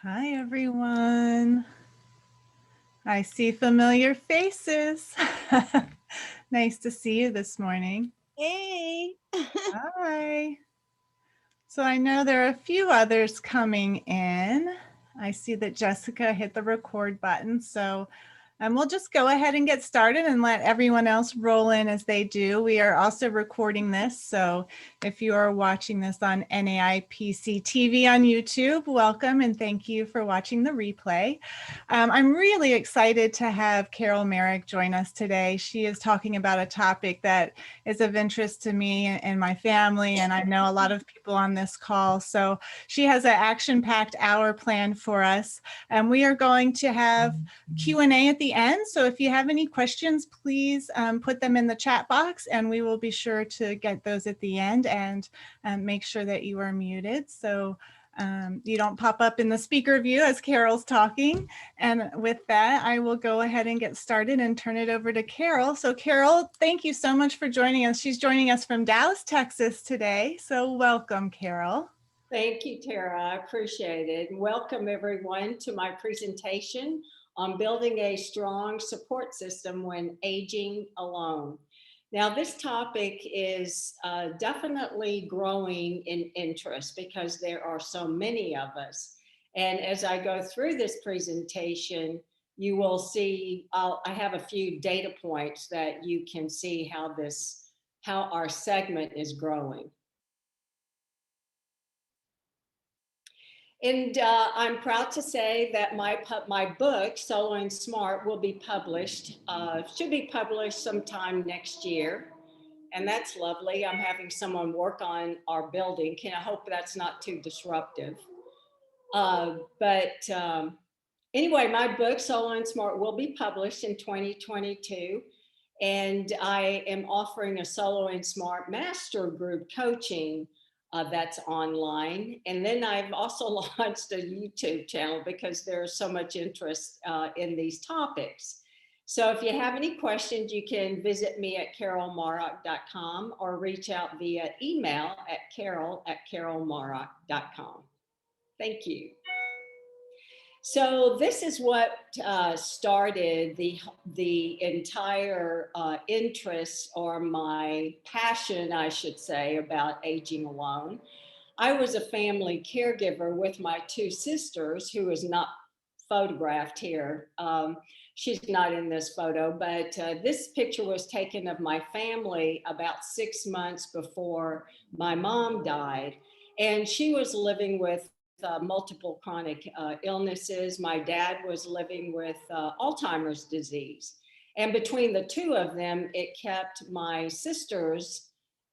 Hi, everyone. I see familiar faces. Nice to see you this morning. Hey. Hi. So I know there are a few others coming in. I see that Jessica hit the record button. So we'll just go ahead and get started and let everyone else roll in as they do. We are also recording this. So if you are watching this on NAIPC-TV on YouTube, welcome and thank you for watching the replay. I'm really excited to have Carol Marak join us today. She is talking about a topic that is of interest to me and my family, and I know a lot of people on this call. So she has an action-packed hour planned for us, and we are going to have Q&A at the end. So if you have any questions, please put them in the chat box, and we will be sure to get those at the end and make sure that you are muted so you don't pop up in the speaker view as Carol's talking. And with that, I will go ahead and get started and turn it over to Carol. So Carol, thank you so much for joining us. She's joining us from Dallas, Texas today. So welcome, Carol. Thank you, Tara. I appreciate it. And welcome everyone to my presentation on building a strong support system when aging alone. Now, this topic is definitely growing in interest because there are so many of us. And as I go through this presentation, you will see, I have a few data points that you can see how our segment is growing. And I'm proud to say that my book, Solo and Smart, will be published, should be published sometime next year. And that's lovely. I'm having someone work on our building. I hope that's not too disruptive. Anyway, my book, Solo and Smart, will be published in 2022. And I am offering a Solo and Smart Master Group coaching that's online. And then I've also launched a YouTube channel because there's so much interest in these topics. So if you have any questions, you can visit me at carolmarak.com or reach out via email at carol@carolmarak.com. Thank you. So this is what started the entire interest, or my passion, I should say, about aging alone. I was a family caregiver with my two sisters, who is not photographed here. She's not in this photo, but this picture was taken of my family about 6 months before my mom died. And she was living with multiple chronic illnesses. My dad was living with Alzheimer's disease. And between the two of them, it kept my sisters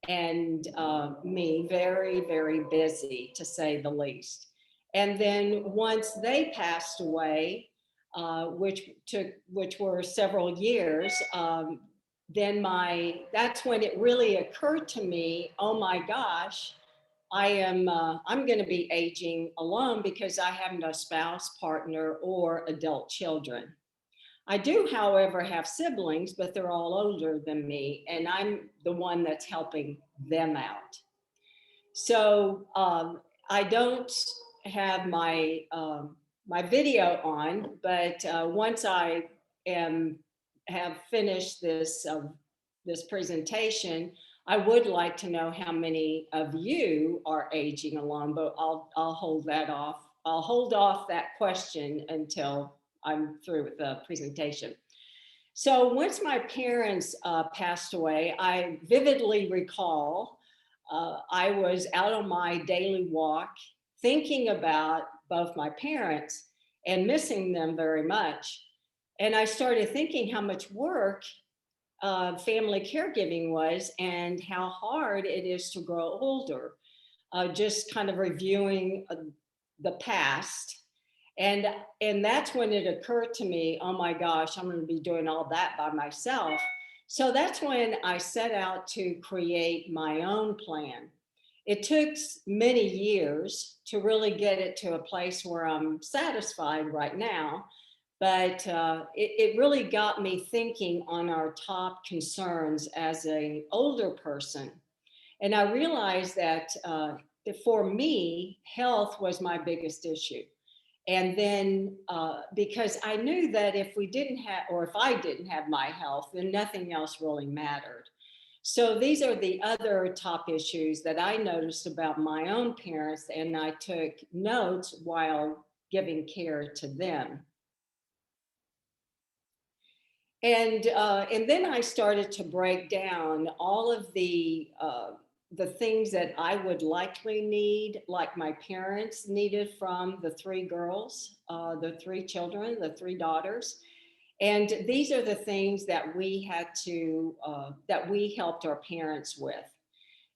and me very, very busy, to say the least. And then once they passed away, which were several years, that's when it really occurred to me, oh my gosh, I'm going to be aging alone because I have no spouse, partner, or adult children. I do, however, have siblings, but they're all older than me, and I'm the one that's helping them out. So I don't have my my video on, but once I have finished this presentation, I would like to know how many of you are aging alone, but I'll hold that off. I'll hold off that question until I'm through with the presentation. So once my parents passed away, I vividly recall I was out on my daily walk thinking about both my parents and missing them very much. And I started thinking how much work family caregiving was and how hard it is to grow older. Just kind of reviewing the past. And that's when it occurred to me, oh my gosh, I'm going to be doing all that by myself. So that's when I set out to create my own plan. It took many years to really get it to a place where I'm satisfied right now. But it really got me thinking on our top concerns as an older person. And I realized that for me, health was my biggest issue. And then because I knew that if we didn't have, or if I didn't have my health, then nothing else really mattered. So these are the other top issues that I noticed about my own parents, and I took notes while giving care to them. And then I started to break down all of the things that I would likely need, like my parents needed from the three girls, the three children, the three daughters. And these are the things that we had to, that we helped our parents with.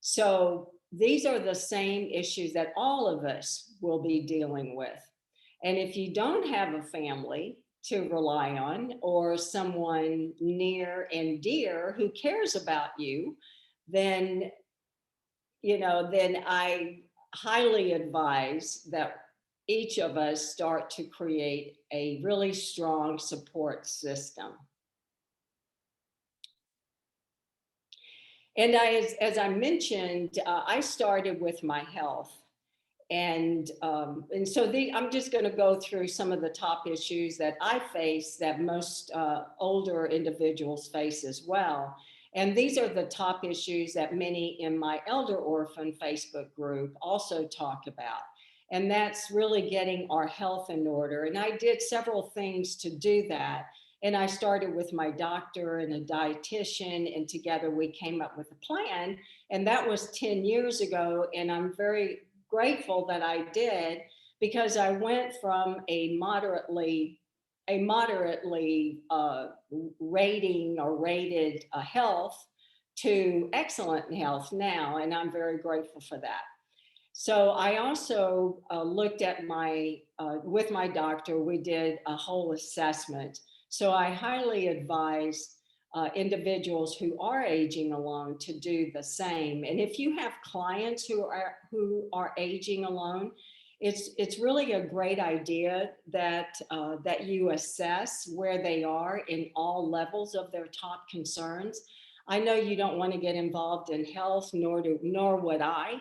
So these are the same issues that all of us will be dealing with. And if you don't have a family to rely on, or someone near and dear who cares about you, then, then I highly advise that each of us start to create a really strong support system. And as I mentioned, I started with my health. And so I'm just going to go through some of the top issues that I face that most older individuals face as well. And these are the top issues that many in my Elder Orphan Facebook group also talk about. And that's really getting our health in order. And I did several things to do that. And I started with my doctor and a dietitian, and together we came up with a plan. And that was 10 years ago. And I'm very grateful that I did, because I went from a moderately rating or rated health to excellent health now, and I'm very grateful for that. So I also looked at with my doctor, we did a whole assessment. So I highly advise individuals who are aging alone to do the same. And if you have clients who are aging alone, it's really a great idea that you assess where they are in all levels of their top concerns. I know you don't want to get involved in health, nor would I.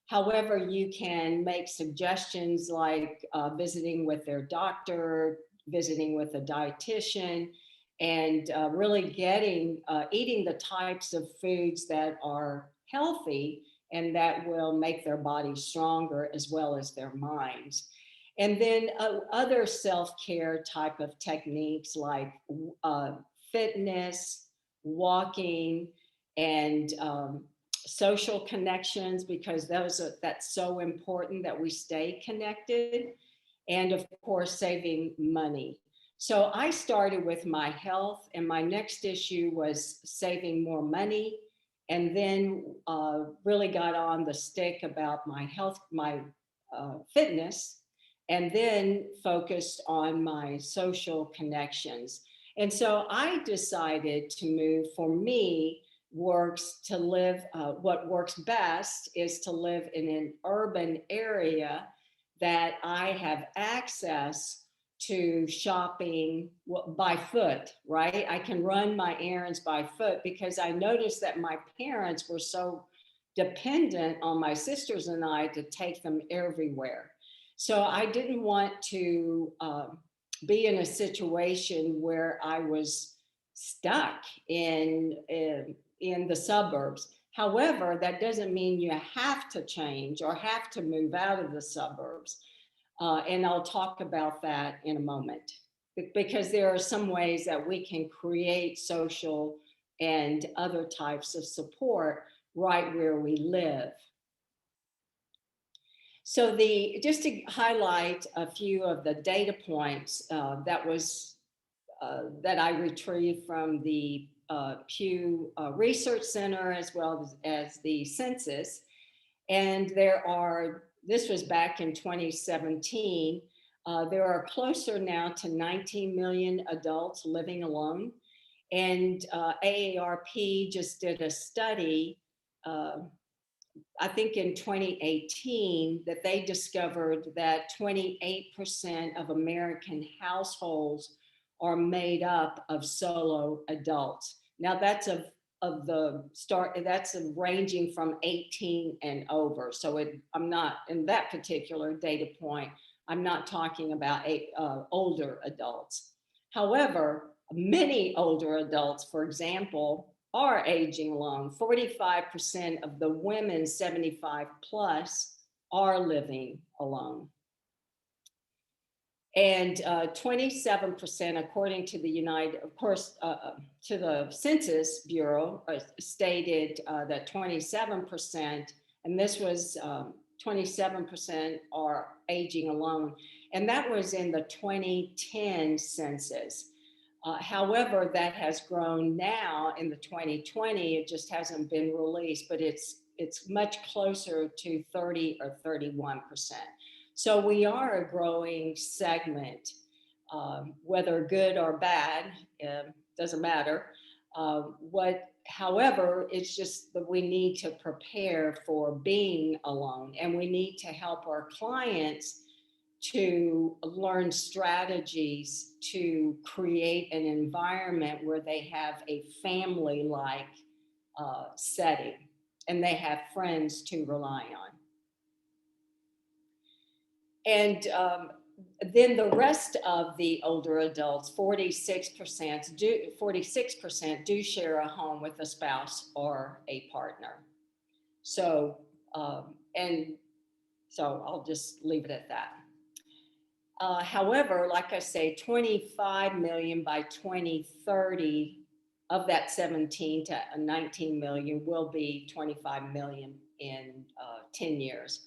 However, you can make suggestions like visiting with their doctor, visiting with a dietitian, and really eating the types of foods that are healthy and that will make their bodies stronger as well as their minds. And then other self-care type of techniques like fitness, walking, and social connections, because that's so important that we stay connected. And of course, saving money. So I started with my health, and my next issue was saving more money, and then really got on the stick about my health, my fitness, and then focused on my social connections. And so I decided to move. For me, what works best is to live in an urban area that I have access to shopping by foot, right? I can run my errands by foot, because I noticed that my parents were so dependent on my sisters and I to take them everywhere. So I didn't want to be in a situation where I was stuck in the suburbs. However, that doesn't mean you have to change or have to move out of the suburbs. And I'll talk about that in a moment, because there are some ways that we can create social and other types of support right where we live. So just to highlight a few of the data points that I retrieved from the Pew Research Center, as well as the census. And this was back in 2017. There are closer now to 19 million adults living alone. And AARP just did a study, I think in 2018, that they discovered that 28% of American households are made up of solo adults. Now that's that's ranging from 18 and over. So I'm not in that particular data point. I'm not talking about older adults. However, many older adults, for example, are aging alone. 45% of the women 75 plus are living alone. And 27%, according to the to the Census Bureau, stated that 27%, and this was 27% are aging alone. And that was in the 2010 census. However, that has grown now in the 2020. It just hasn't been released, but it's much closer to 30 or 31%. So we are a growing segment, whether good or bad, doesn't matter. However, it's just that we need to prepare for being alone, and we need to help our clients to learn strategies to create an environment where they have a family-like setting and they have friends to rely on. And then the rest of the older adults, 46% do share a home with a spouse or a partner. So, and so I'll just leave it at that. However, like I say, 25 million by 2030 of that 17 to 19 million will be 25 million in 10 years.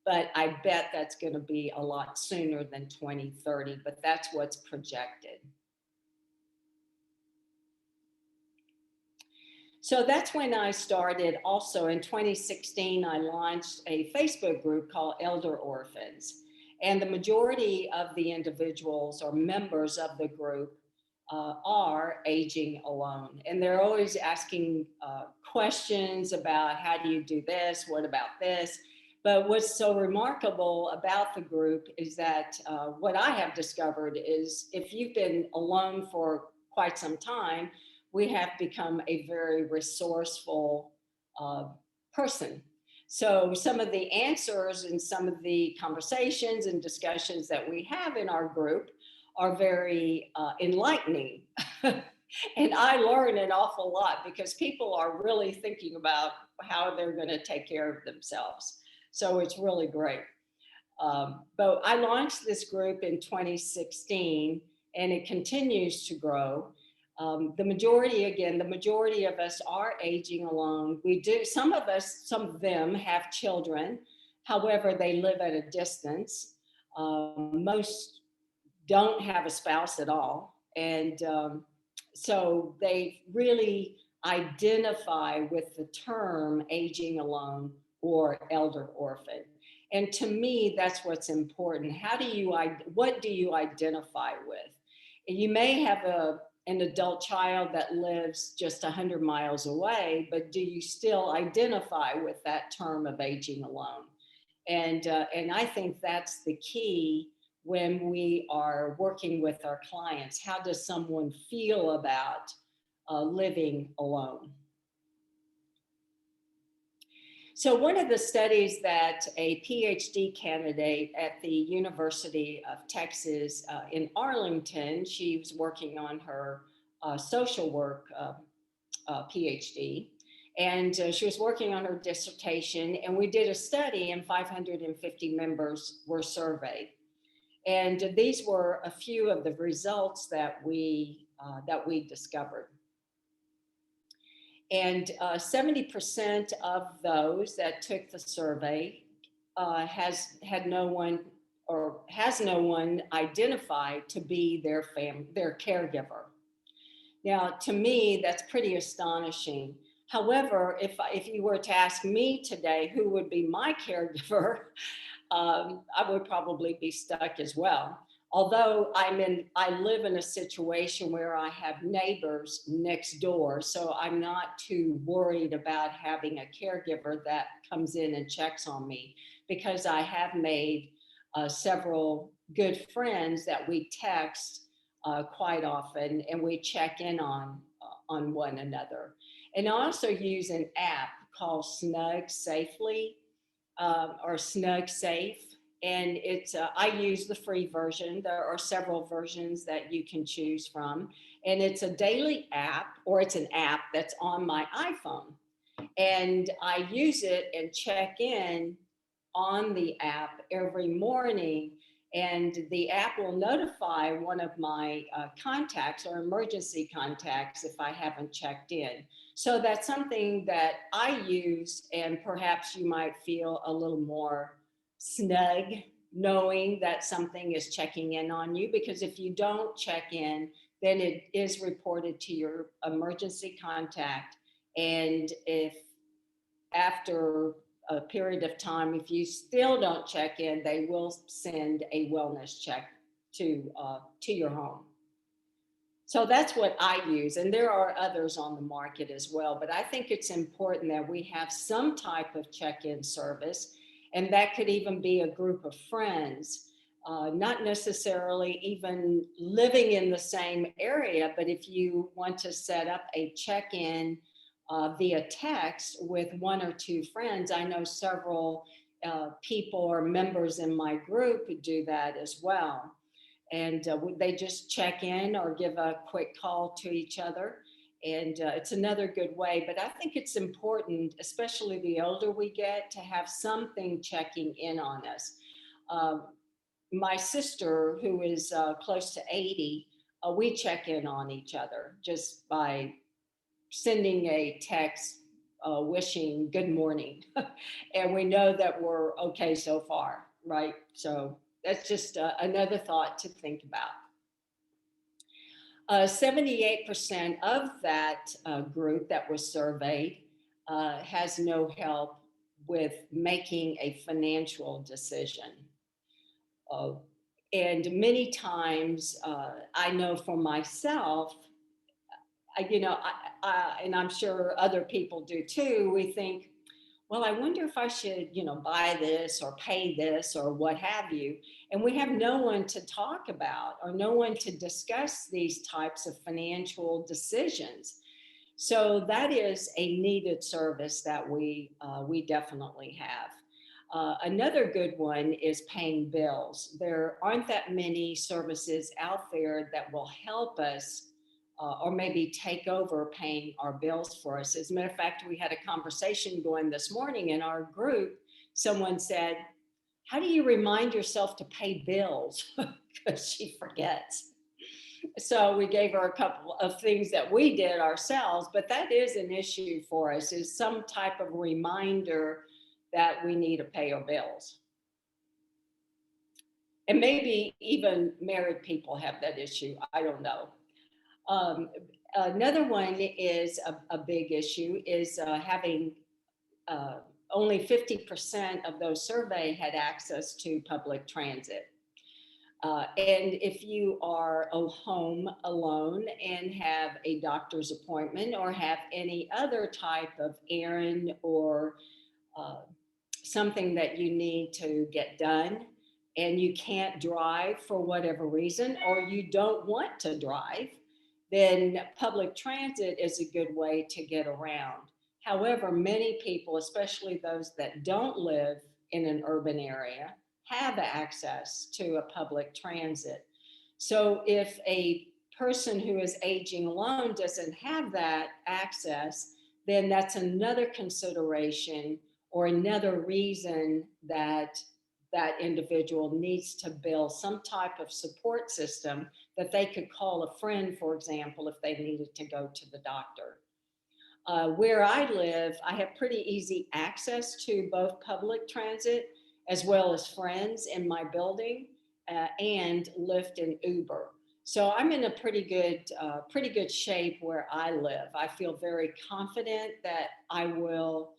But I bet that's going to be a lot sooner than 2030, but that's what's projected. So that's when I started. Also in 2016, I launched a Facebook group called Elder Orphans. And the majority of the individuals or members of the group are aging alone. And they're always asking questions about how do you do this? What about this? But what's so remarkable about the group is that what I have discovered is if you've been alone for quite some time, we have become a very resourceful person. So some of the answers and some of the conversations and discussions that we have in our group are very enlightening. And I learn an awful lot because people are really thinking about how they're going to take care of themselves. So it's really great. But I launched this group in 2016 and it continues to grow. The majority of us are aging alone. Some of them have children. However, they live at a distance. Most don't have a spouse at all. And so they really identify with the term aging alone or elder orphan. And to me, that's what's important. What do you identify with? And you may have an adult child that lives just 100 miles away, but do you still identify with that term of aging alone? And I think that's the key when we are working with our clients. How does someone feel about living alone? So one of the studies that a PhD candidate at the University of Texas in Arlington, she was working on her social work PhD, and she was working on her dissertation, and we did a study and 550 members were surveyed. And these were a few of the results that we discovered. And 70% of those that took the survey has no one identified to be their caregiver. Now, to me, that's pretty astonishing. However, if you were to ask me today who would be my caregiver, I would probably be stuck as well. Although I live in a situation where I have neighbors next door, so I'm not too worried about having a caregiver that comes in and checks on me, because I have made several good friends that we text quite often, and we check in on one another. And I also use an app called Snug Safely or Snug Safe. And it's I use the free version. There are several versions that you can choose from, and it's a daily app, or it's an app that's on my iPhone, and I use it and check in on the app every morning, and the app will notify one of my contacts or emergency contacts if I haven't checked in. So that's something that I use, and perhaps you might feel a little more snug knowing that something is checking in on you, because if you don't check in, then it is reported to your emergency contact. And if after a period of time, if you still don't check in, they will send a wellness check to your home. So that's what I use, and there are others on the market as well. But I think it's important that we have some type of check-in service, and that could even be a group of friends, not necessarily even living in the same area, but if you want to set up a check-in via text with one or two friends. I know several people or members in my group who do that as well. And they just check in or give a quick call to each other. And it's another good way. But I think it's important, especially the older we get, to have something checking in on us. My sister, who is close to 80, we check in on each other just by sending a text wishing good morning. And we know that we're okay so far, right? So that's just another thought to think about. 78% of that group that was surveyed has no help with making a financial decision. And many times, I know for myself, and I'm sure other people do too, we think, well, I wonder if I should, buy this or pay this or what have you. And we have no one to talk about or no one to discuss these types of financial decisions. So that is a needed service that we definitely have. Another good one is paying bills. There aren't that many services out there that will help us or maybe take over paying our bills for us. As a matter of fact, we had a conversation going this morning in our group. Someone said, how do you remind yourself to pay bills? Because she forgets. So we gave her a couple of things that we did ourselves, but that is an issue for us, is some type of reminder that we need to pay our bills. And maybe even married people have that issue. I don't know. Another one is a big issue is having only 50% of those surveyed had access to public transit. And if you are home alone and have a doctor's appointment or have any other type of errand or something that you need to get done and you can't drive for whatever reason, or you don't want to drive, then public transit is a good way to get around. However, many people, especially those that don't live in an urban area, have access to a public transit. So if a person who is aging alone doesn't have that access, then that's another consideration or another reason that that individual needs to build some type of support system that they could call a friend, for example, if they needed to go to the doctor. Where I live, I have pretty easy access to both public transit as well as friends in my building and Lyft and Uber. So I'm in a pretty good shape where I live. I feel very confident that I'm well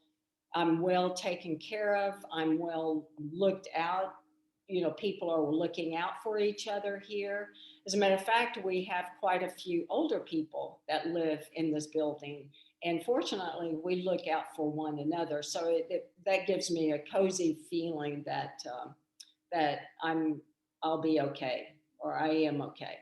taken care of. I'm well looked out. People are looking out for each other here. As a matter of fact, we have quite a few older people that live in this building. And fortunately, we look out for one another. So that gives me a cozy feeling that I'll be okay, or I am okay.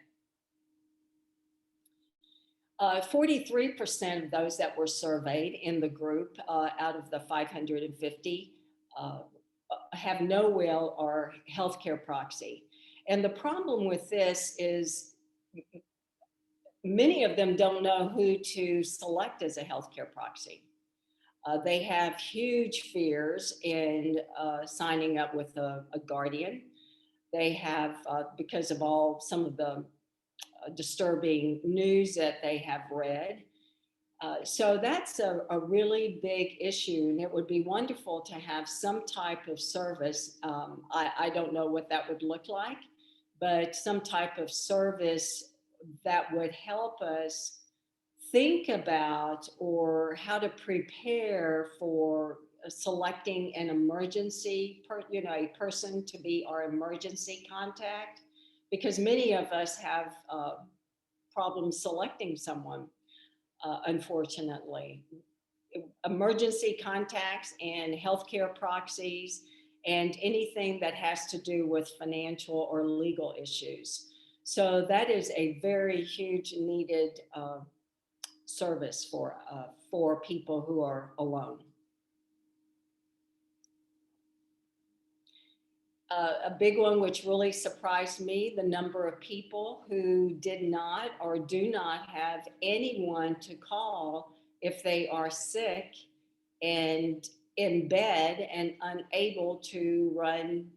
43% of those that were surveyed in the group out of the 550 have no will or healthcare proxy. And the problem with this is many of them don't know who to select as a healthcare proxy. They have huge fears in signing up with a guardian. They have, because of some of the disturbing news that they have read. So that's a really big issue, and it would be wonderful to have some type of service. I don't know what that would look like, but some type of service that would help us think about or how to prepare for selecting an emergency, a person to be our emergency contact, because many of us have problems selecting someone, unfortunately. Emergency contacts and healthcare proxies and anything that has to do with financial or legal issues. So that is a very huge needed service for people who are alone. A big one which really surprised me, the number of people who did not or do not have anyone to call if they are sick and in bed and unable to run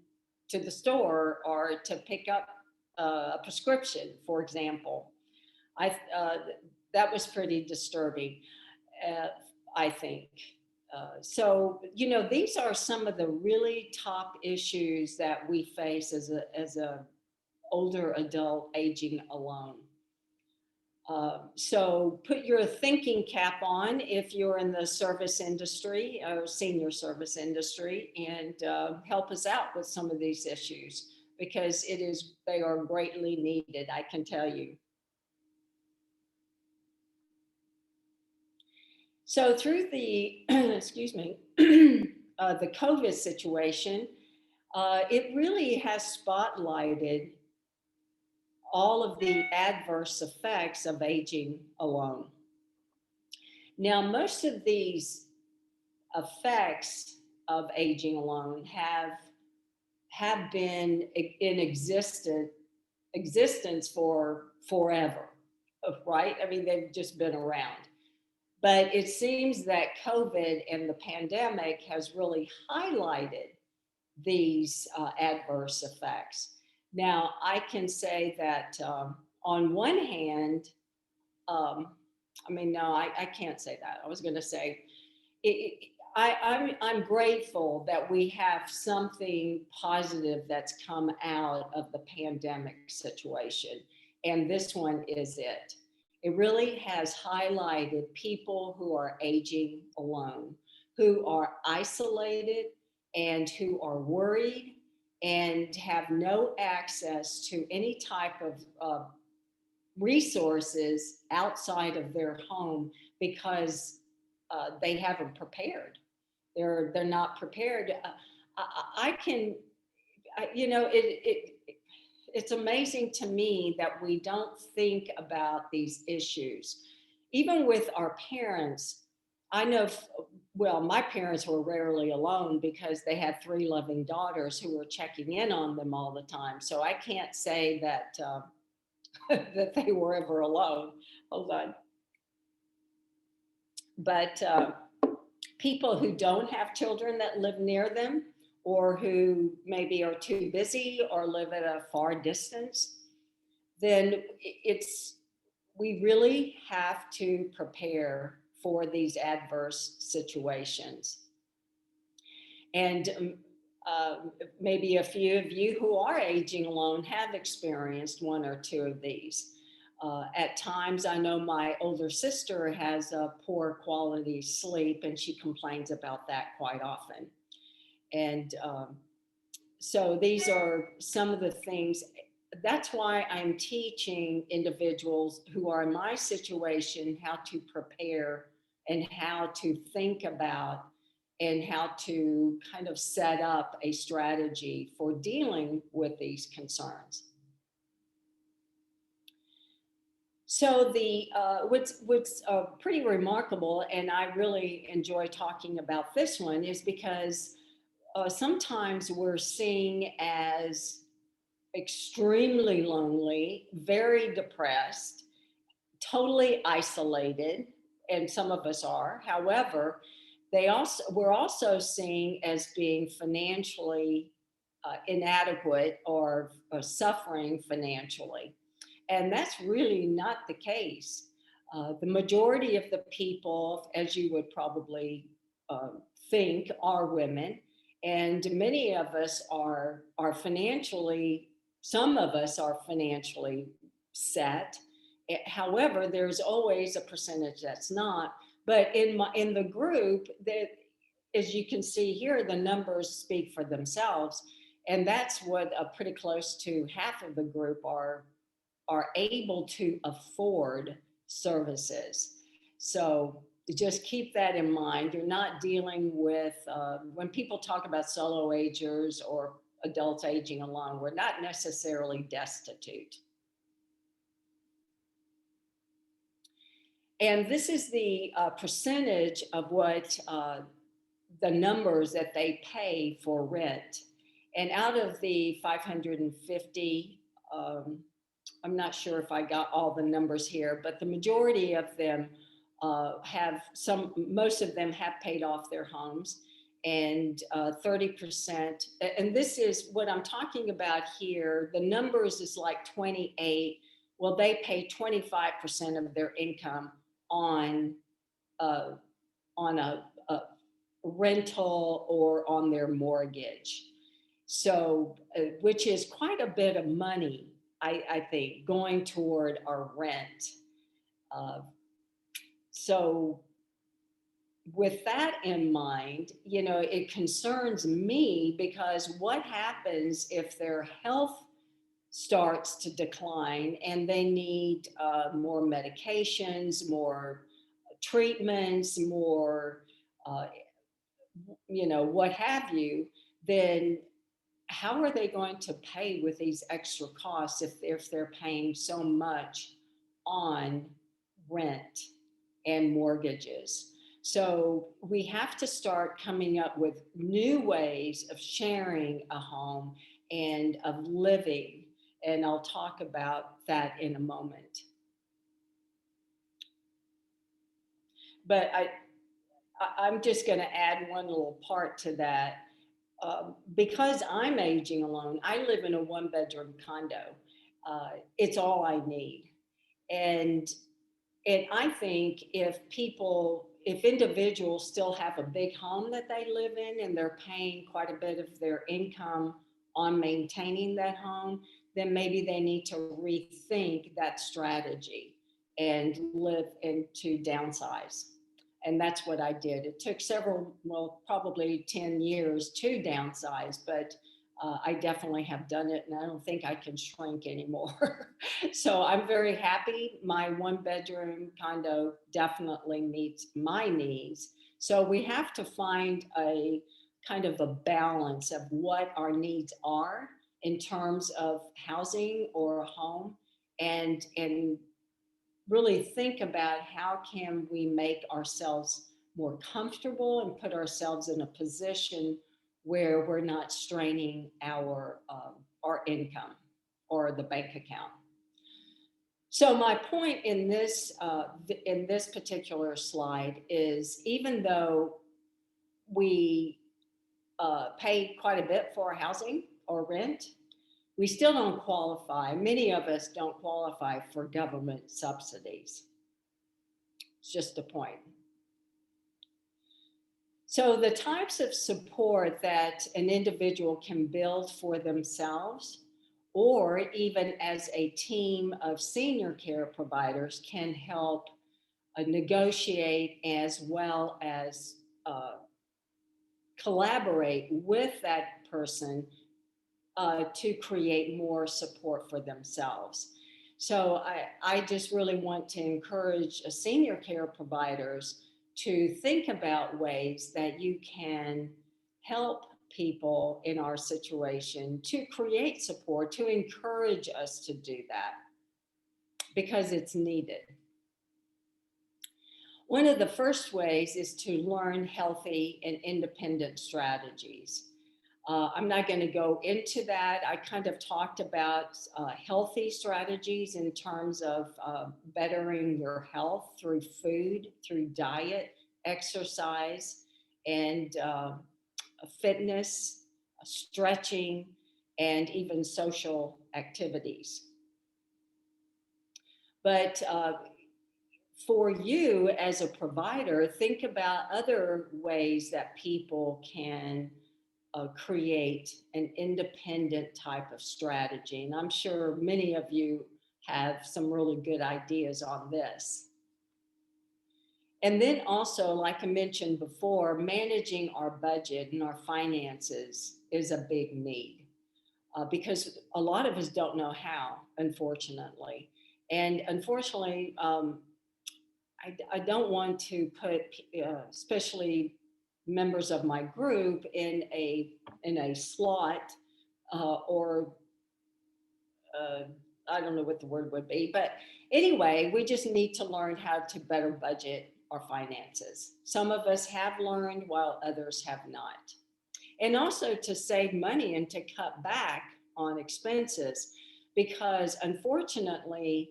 to the store or to pick up a prescription, for example. That was pretty disturbing, I think. So, these are some of the really top issues that we face as a older adult aging alone. So put your thinking cap on if you're in the service industry or senior service industry, and help us out with some of these issues, because they are greatly needed, I can tell you. So through the, excuse me, the COVID situation, it really has spotlighted all of the adverse effects of aging alone. Now, most of these effects of aging alone have been in existence for forever, right? I mean, they've just been around. But it seems that COVID and the pandemic has really highlighted these adverse effects. Now, I can say that on one hand, I can't say that. I was going to say, I'm grateful that we have something positive that's come out of the pandemic situation, and this one is it. It really has highlighted people who are aging alone, who are isolated and who are worried and have no access to any type of resources outside of their home because they haven't prepared. They're not prepared. It's amazing to me that we don't think about these issues. Even with our parents, I know, my parents were rarely alone because they had 3 loving daughters who were checking in on them all the time. So I can't say that that they were ever alone. Hold on. But people who don't have children that live near them, or who maybe are too busy or live at a far distance, then we really have to prepare for these adverse situations. And maybe a few of you who are aging alone have experienced 1 or 2 of these. At times, I know my older sister has a poor quality sleep, and she complains about that quite often. And so these are some of the things. That's why I'm teaching individuals who are in my situation how to prepare and how to think about and how to kind of set up a strategy for dealing with these concerns. So what's pretty remarkable, and I really enjoy talking about this one, is because sometimes we're seen as extremely lonely, very depressed, totally isolated, and some of us are. However, we're also seen as being financially inadequate or suffering financially. And that's really not the case. The majority of the people, as you would probably uh, think, are women, and many of us are financially. Some of us are financially set. However, there's always a percentage that's not. But in the group, that, as you can see here, the numbers speak for themselves, and that's what pretty close to half of the group are able to afford services. So just keep that in mind. You're not dealing with, when people talk about solo agers or adults aging alone, we're not necessarily destitute. And this is the percentage of what the numbers that they pay for rent. And out of the 550, I'm not sure if I got all the numbers here, but the majority of them most of them have paid off their homes, and 30%, and this is what I'm talking about here. The numbers is like 28. Well, they pay 25% of their income on uh, a rental or on their mortgage. So, which is quite a bit of money, I think, going toward our rent. Uh, so, with that in mind, it concerns me, because what happens if their health starts to decline and they need more medications, more treatments, more, uh, what have you, then how are they going to pay with these extra costs if they're paying so much on rent and mortgages? So we have to start coming up with new ways of sharing a home and of living. And I'll talk about that in a moment. But I'm just going to add one little part to that. Because I'm aging alone, I live in a 1-bedroom condo. It's all I need. And I think if individuals still have a big home that they live in and they're paying quite a bit of their income on maintaining that home, then maybe they need to rethink that strategy and live and to downsize. And that's what I did. It took probably 10 years to downsize, but I definitely have done it, and I don't think I can shrink anymore. So I'm very happy. My 1-bedroom condo definitely meets my needs. So we have to find a kind of a balance of what our needs are in terms of housing or a home, and really think about how can we make ourselves more comfortable and put ourselves in a position where we're not straining our income or the bank account. So my point in this particular slide is, even though we pay quite a bit for housing or rent, we still don't qualify. Many of us don't qualify for government subsidies. It's just a point. So the types of support that an individual can build for themselves, or even as a team of senior care providers, can help negotiate as well as collaborate with that person to create more support for themselves. So I just really want to encourage senior care providers to think about ways that you can help people in our situation, to create support, to encourage us to do that, because it's needed. One of the first ways is to learn healthy and independent strategies. I'm not going to go into that. I kind of talked about healthy strategies in terms of bettering your health through food, through diet, exercise, and fitness, stretching, and even social activities. But for you as a provider, think about other ways that people can create an independent type of strategy. And I'm sure many of you have some really good ideas on this. And then also, like I mentioned before, managing our budget and our finances is a big need because a lot of us don't know how, unfortunately. And unfortunately, I don't want to put, especially members of my group, in a slot or I don't know what the word would be, but anyway, we just need to learn how to better budget our finances. Some of us have learned while others have not. And also to save money and to cut back on expenses, because unfortunately,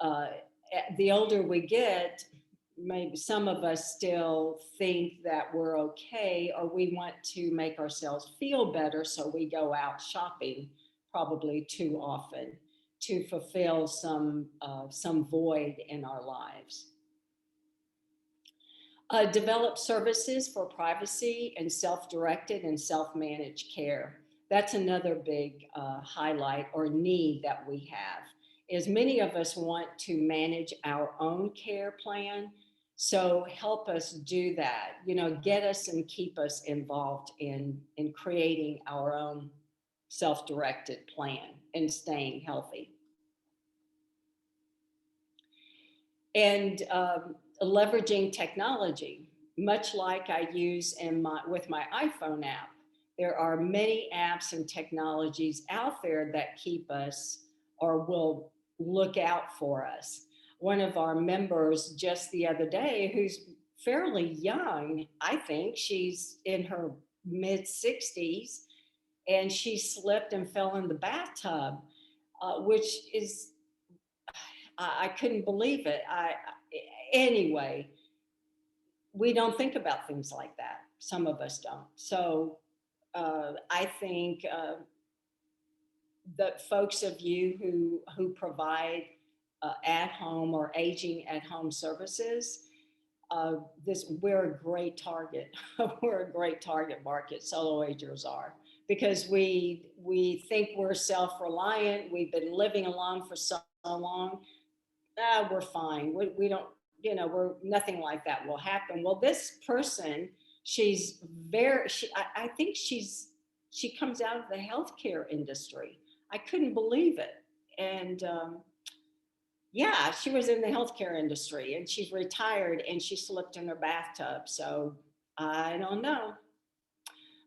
uh, the older we get, maybe some of us still think that we're okay, or we want to make ourselves feel better, so we go out shopping probably too often to fulfill some void in our lives. Develop services for privacy and self-directed and self-managed care. That's another big highlight or need that we have, is many of us want to manage our own care plan. So help us do that, get us and keep us involved in creating our own self-directed plan and staying healthy. And leveraging technology, much like I use with my iPhone app. There are many apps and technologies out there that keep us or will look out for us. One of our members just the other day, who's fairly young, I think she's in her mid 60s, and she slipped and fell in the bathtub, which is, I couldn't believe it. Anyway, we don't think about things like that. Some of us don't. So I think the folks of you who provide at home or aging at home services, we're a great target. We're a great target market. Solo agers are, because we think we're self-reliant. We've been living alone for so long. We're fine. We don't, we're nothing like that will happen. Well, this person, she's I think she comes out of the healthcare industry. I couldn't believe it. And yeah, she was in the healthcare industry, and she's retired, and she slipped in her bathtub. So I don't know.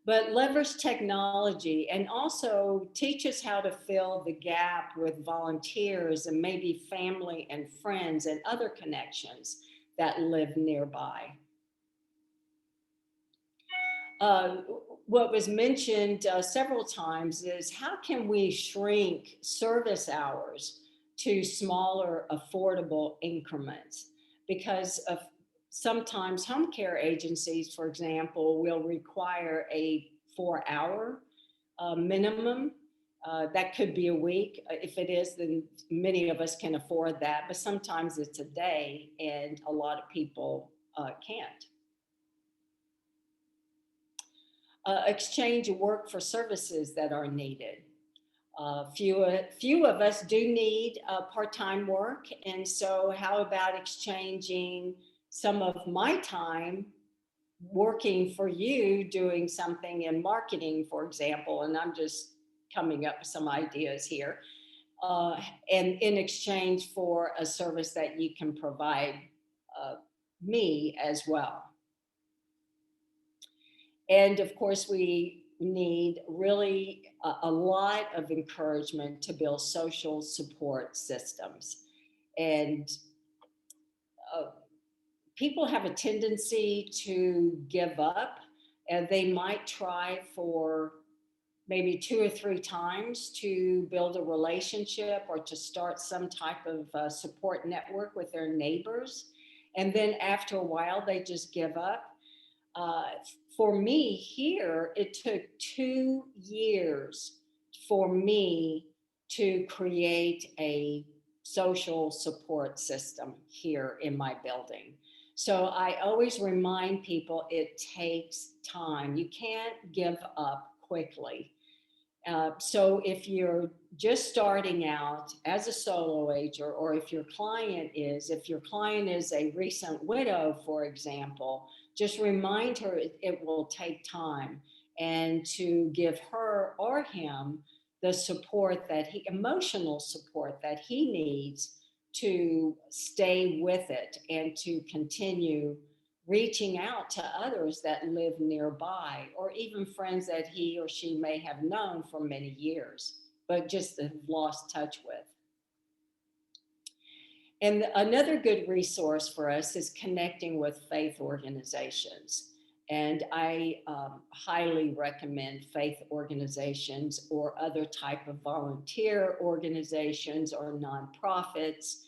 But leverage technology and also teach us how to fill the gap with volunteers and maybe family and friends and other connections that live nearby. What was mentioned several times is, how can we shrink service hours to smaller, affordable increments? Because of sometimes home care agencies, for example, will require a 4-hour minimum. That could be a week. If it is, then many of us can afford that. But sometimes it's a day, and a lot of people can't. Exchange work for services that are needed. Few of us do need part-time work, and so how about exchanging some of my time working for you, doing something in marketing, for example, and I'm just coming up with some ideas here, and in exchange for a service that you can provide me as well. And of course, we need really a lot of encouragement to build social support systems. And people have a tendency to give up, and they might try for maybe 2 or 3 times to build a relationship or to start some type of support network with their neighbors. And then after a while, they just give up. Uh, for me here, it took 2 years for me to create a social support system here in my building. So I always remind people it takes time. You can't give up quickly. So if you're just starting out as a solo ager, or if your client is a recent widow, for example, just remind her it will take time, and to give her or him the support emotional support that he needs to stay with it and to continue reaching out to others that live nearby, or even friends that he or she may have known for many years, but just have lost touch with. And another good resource for us is connecting with faith organizations. And I highly recommend faith organizations or other type of volunteer organizations or nonprofits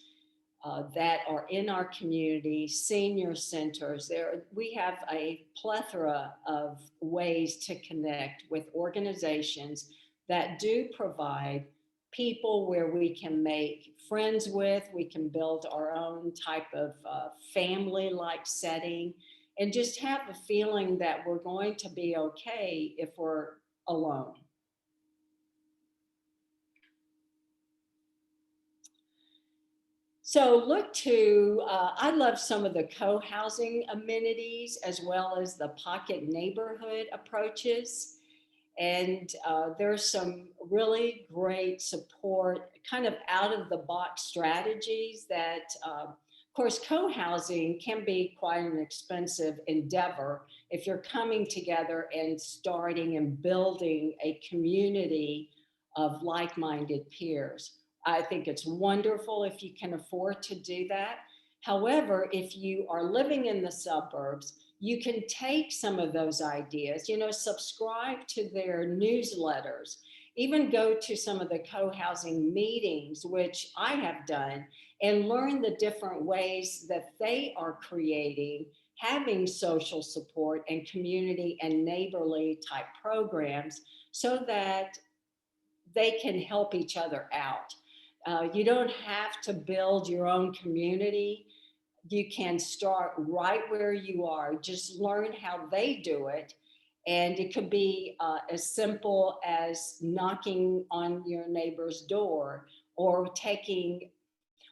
that are in our community, senior centers. We have a plethora of ways to connect with organizations that do provide people where we can make friends with, we can build our own type of family-like setting, and just have a feeling that we're going to be okay if we're alone. So I love some of the co-housing amenities as well as the pocket neighborhood approaches. And there's some really great support, kind of out of the box strategies that, of course, co-housing can be quite an expensive endeavor if you're coming together and starting and building a community of like-minded peers. I think it's wonderful if you can afford to do that. However, if you are living in the suburbs, you can take some of those ideas, subscribe to their newsletters, even go to some of the co-housing meetings, which I have done, and learn the different ways that they are creating, having social support and community and neighborly type programs so that they can help each other out. You don't have to build your own community. You can start right where you are, just learn how they do it. And it could be as simple as knocking on your neighbor's door, or taking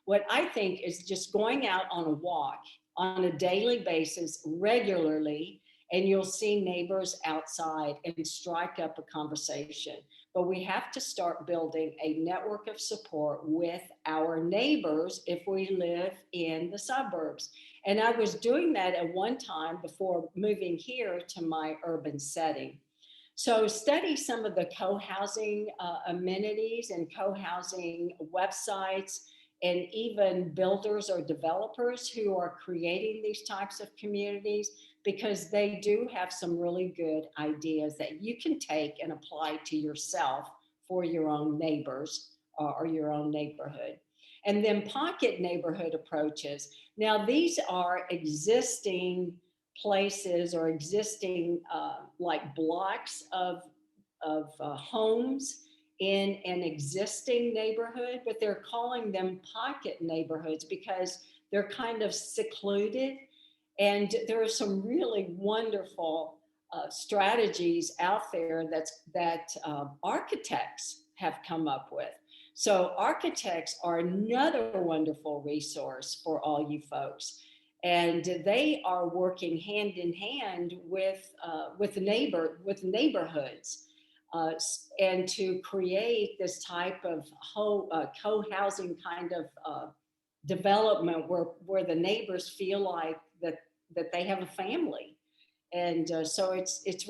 what I think is just going out on a walk on a daily basis regularly, and you'll see neighbors outside and strike up a conversation. But we have to start building a network of support with our neighbors if we live in the suburbs. And I was doing that at one time before moving here to my urban setting. So study some of the co-housing amenities and co-housing websites, and even builders or developers who are creating these types of communities, because they do have some really good ideas that you can take and apply to yourself for your own neighbors or your own neighborhood. And then pocket neighborhood approaches. Now, these are existing places or existing like blocks of homes in an existing neighborhood, but they're calling them pocket neighborhoods because they're kind of secluded. And there are some really wonderful strategies out there that architects have come up with. So architects are another wonderful resource for all you folks. And they are working hand in hand with neighborhoods. And to create this type of co-housing kind of development where the neighbors feel like that they have a family. And so it's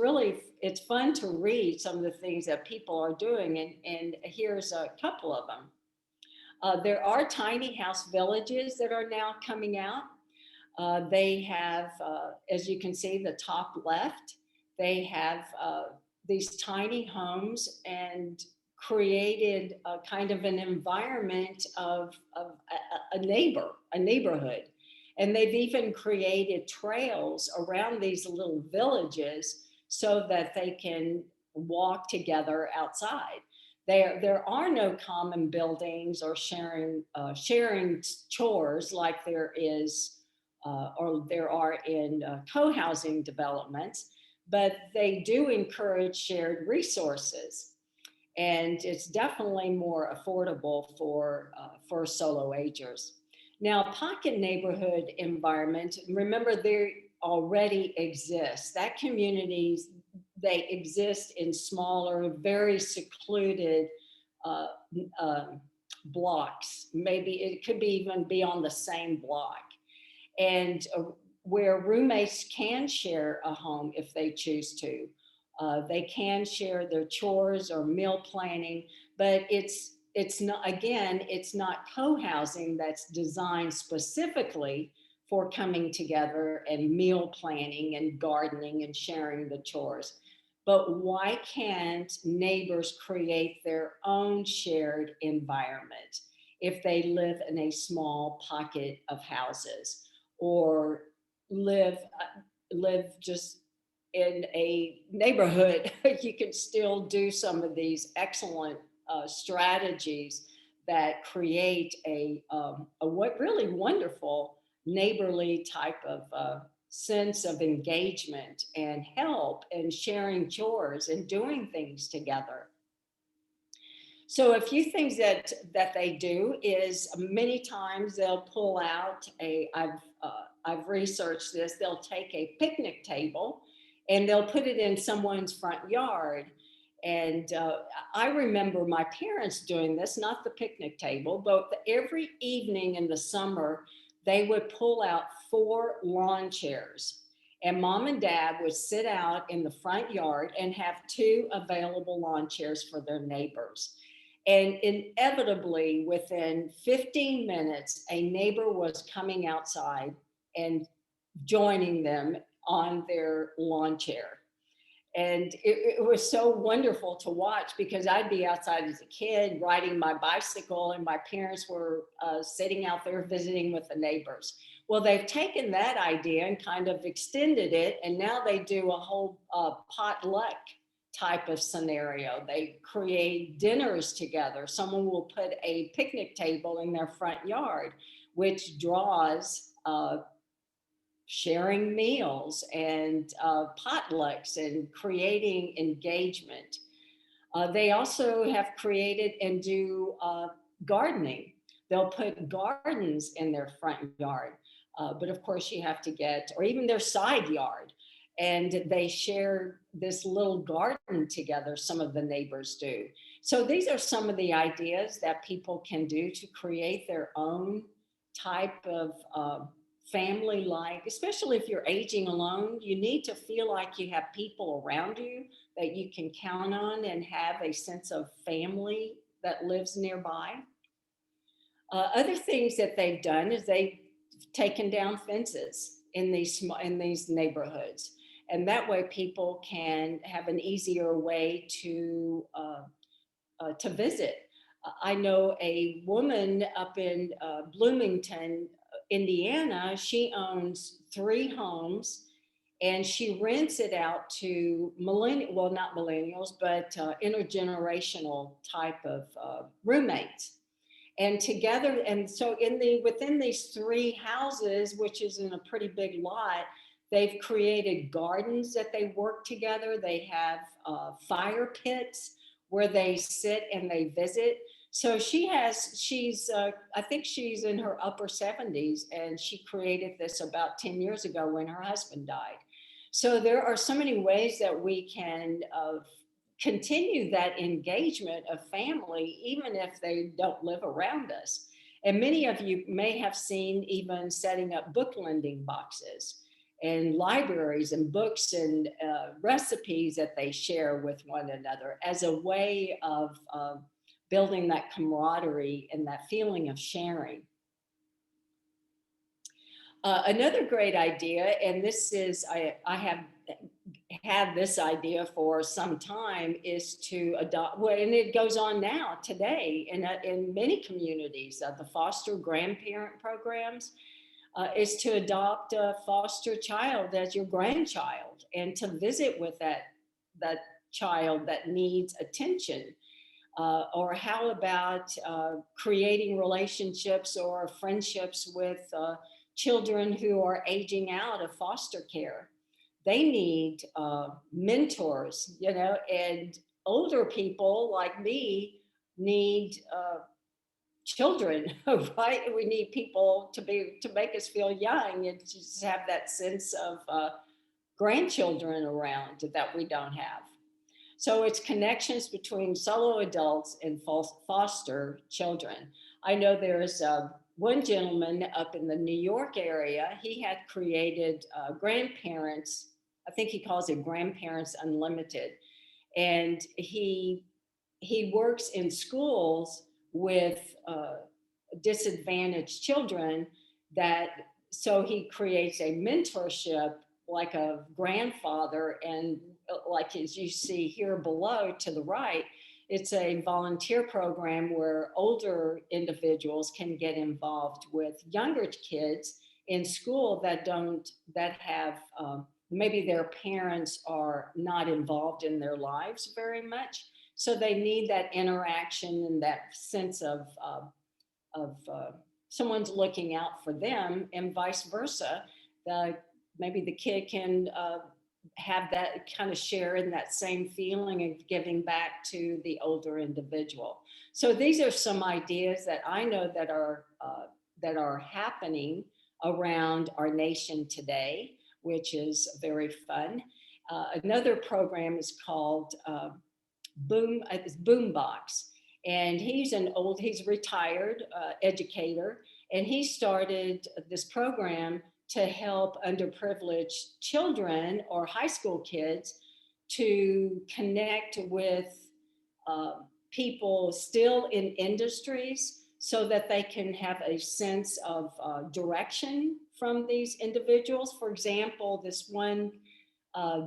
fun to read some of the things that people are doing, and here's a couple of them. There are tiny house villages that are now coming out. They have, as you can see, the top left, they have these tiny homes and created a kind of an environment of a neighborhood. And they've even created trails around these little villages so that they can walk together outside. There are no common buildings or sharing chores like there is or there are in co-housing developments, but they do encourage shared resources, and it's definitely more affordable for solo agers. Now, pocket neighborhood environment, remember they already exist. That communities, they exist in smaller, very secluded uh, uh, blocks. Maybe it could be even be on the same block, and where roommates can share a home if they choose to. They can share their chores or meal planning, but it's not, again, it's not co-housing that's designed specifically for coming together and meal planning and gardening and sharing the chores. But why can't neighbors create their own shared environment if they live in a small pocket of houses, or live live just in a neighborhood? You can still do some of these excellent strategies that create a what really wonderful neighborly type of sense of engagement and help and sharing chores and doing things together. So a few things that they do is many times they'll pull out I've researched this. They'll take a picnic table and they'll put it in someone's front yard. And I remember my parents doing this, not the picnic table, but every evening in the summer, they would pull out 4 lawn chairs. And mom and dad would sit out in the front yard and have 2 available lawn chairs for their neighbors. And inevitably, within 15 minutes, a neighbor was coming outside and joining them on their lawn chair. And it was so wonderful to watch, because I'd be outside as a kid riding my bicycle and my parents were sitting out there visiting with the neighbors. Well, they've taken that idea and kind of extended it, and now they do a whole potluck type of scenario. They create dinners together. Someone will put a picnic table in their front yard, which draws sharing meals and potlucks and creating engagement. They also have created and do gardening. They'll put gardens in their front yard, but of course you have to get, or even their side yard, and they share this little garden together, some of the neighbors do. So these are some of the ideas that people can do to create their own type of family like, especially if you're aging alone. You need to feel like you have people around you that you can count on and have a sense of family that lives nearby. Other things that they've done is they've taken down fences in these neighborhoods, and that way people can have an easier way to visit. I know a woman up in Bloomington, Indiana. She owns 3 homes, and she rents it out to well, not millennials, but intergenerational type of roommates. And together, and so within these 3 houses, which is in a pretty big lot, they've created gardens that they work together. They have fire pits where they sit and they visit. So I think she's in her upper 70s, and she created this about 10 years ago when her husband died. So there are so many ways that we can continue that engagement of family, even if they don't live around us. And many of you may have seen even setting up book lending boxes and libraries and books and recipes that they share with one another as a way of building that camaraderie and that feeling of sharing. Another great idea, and this is, I have had this idea for some time, is to adopt, well, and it goes on now today in many communities, the foster grandparent programs, is to adopt a foster child as your grandchild and to visit with that child that needs attention. Or how about creating relationships or friendships with children who are aging out of foster care? They need mentors, and older people like me need children, right? We need people to make us feel young and just have that sense of grandchildren around that we don't have. So it's connections between solo adults and foster children. I know there's one gentleman up in the New York area. He had created grandparents. I think he calls it Grandparents Unlimited, and he works in schools with disadvantaged children. That so he creates a mentorship like a grandfather, and like as you see here below to the right, it's a volunteer program where older individuals can get involved with younger kids in school that have maybe their parents are not involved in their lives very much, so they need that interaction and that sense of someone's looking out for them, and vice versa. Maybe the kid can have that kind of share in that same feeling of giving back to the older individual. So these are some ideas that I know that are happening around our nation today, which is very fun. Another program is called Boombox, and he's retired educator, and he started this program to help underprivileged children or high school kids to connect with people still in industries so that they can have a sense of direction from these individuals. For example, this one,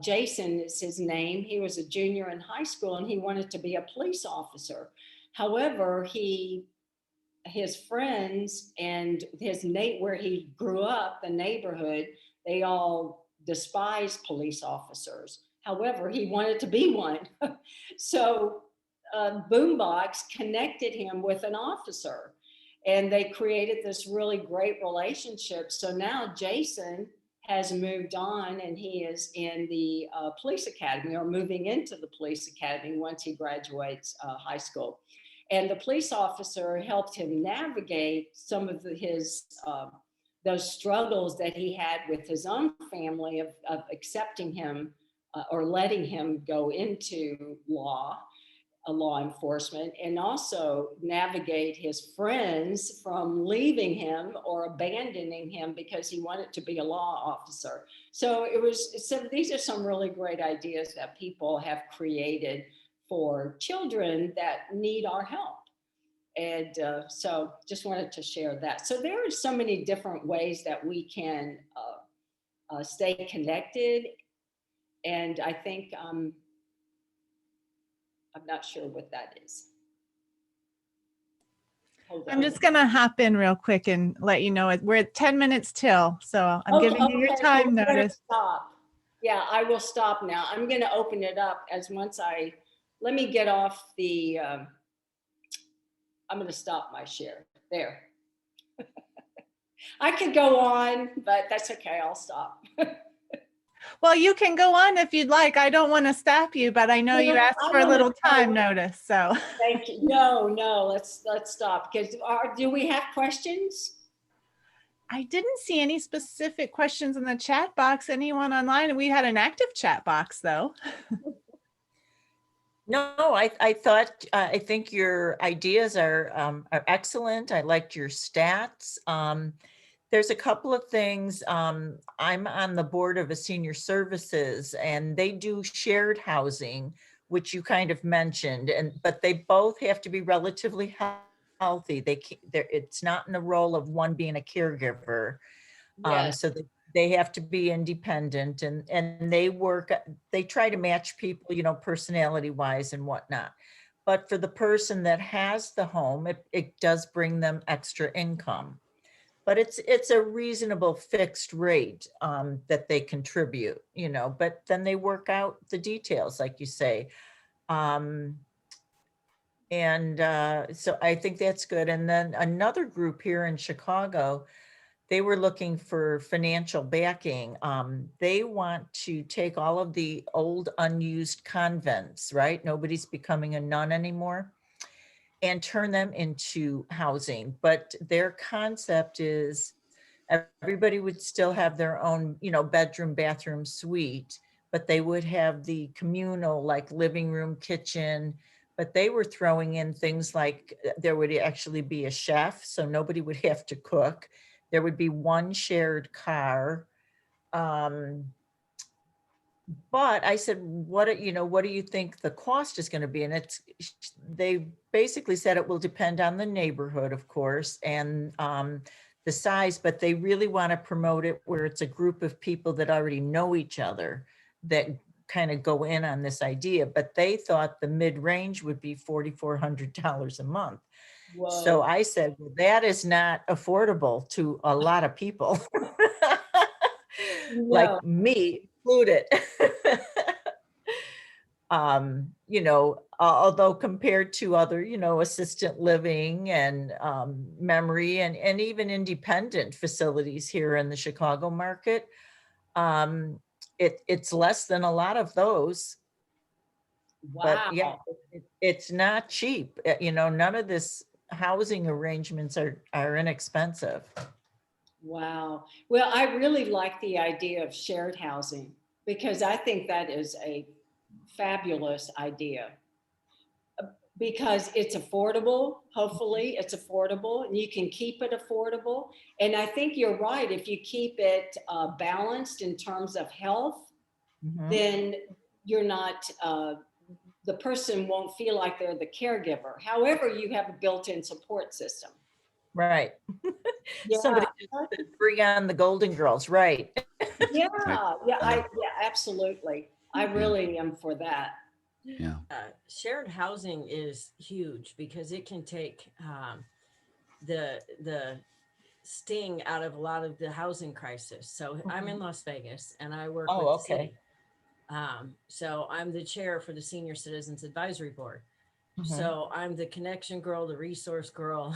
Jason is his name. He was a junior in high school and he wanted to be a police officer. However, his friends and where he grew up, the neighborhood, they all despise police officers. However, he wanted to be one. So Boombox connected him with an officer, and they created this really great relationship. So now Jason has moved on and he is in the police academy, or moving into the police academy once he graduates high school. And the police officer helped him navigate some of his those struggles that he had with his own family of accepting him or letting him go into law enforcement, and also navigate his friends from leaving him or abandoning him because he wanted to be a law officer. So these are some really great ideas that people have created for children that need our help. And so just wanted to share that. So there are so many different ways that we can stay connected. And I think, I'm not sure what that is. I'm just going to hop in real quick and let you know we're at 10 minutes till. So I'm giving you your time notice. Stop. Yeah, I will stop now. I'm going to open it up let me get off the, I'm going to stop my share there. I could go on, but that's okay. I'll stop. Well, you can go on if you'd like. I don't want to stop you, but I know you asked for a little time notice, so. Thank you. No, let's stop. Because do we have questions? I didn't see any specific questions in the chat box. Anyone online? We had an active chat box, though. No, I think your ideas are excellent. I liked your stats. There's a couple of things. I'm on the board of a senior services, and they do shared housing, which you kind of mentioned, but they both have to be relatively healthy. It's not in the role of one being a caregiver. Yes. So they have to be independent, and they try to match people, you know, personality wise and whatnot. But for the person that has the home, it does bring them extra income. But it's a reasonable fixed rate that they contribute, you know, but then they work out the details, like you say. Um, so I think that's good. And then another group here in Chicago, they were looking for financial backing. They want to take all of the old unused convents, right? Nobody's becoming a nun anymore, and turn them into housing. But their concept is everybody would still have their own, you know, bedroom, bathroom, suite, but they would have the communal, like living room, kitchen. But they were throwing in things like there would actually be a chef, so nobody would have to cook. There would be one shared car. But I said, what do you think the cost is going to be? And they basically said it will depend on the neighborhood, of course, and the size, but they really want to promote it where it's a group of people that already know each other that kind of go in on this idea. But they thought the mid-range would be $4,400 a month. Whoa. So I said, well, that is not affordable to a lot of people. Like me included. You know, although compared to other, you know, assisted living and memory and even independent facilities here in the Chicago market, it's less than a lot of those. Wow. But yeah, it's not cheap. You know, none of this housing arrangements are inexpensive. Wow. Well, I really like the idea of shared housing because I think that is a fabulous idea because it's affordable. Hopefully it's affordable and you can keep it affordable. And I think you're right. If you keep it balanced in terms of health, then you're not, the person won't feel like they're the caregiver. However, you have a built-in support system. Right. Yeah. Somebody just bring on the Golden Girls, right? Yeah, yeah, absolutely. I really am for that. Yeah. Shared housing is huge because it can take the sting out of a lot of the housing crisis. So I'm in Las Vegas and I work with the city. So I'm the chair for the Senior Citizens Advisory Board. So I'm the connection girl, the resource girl.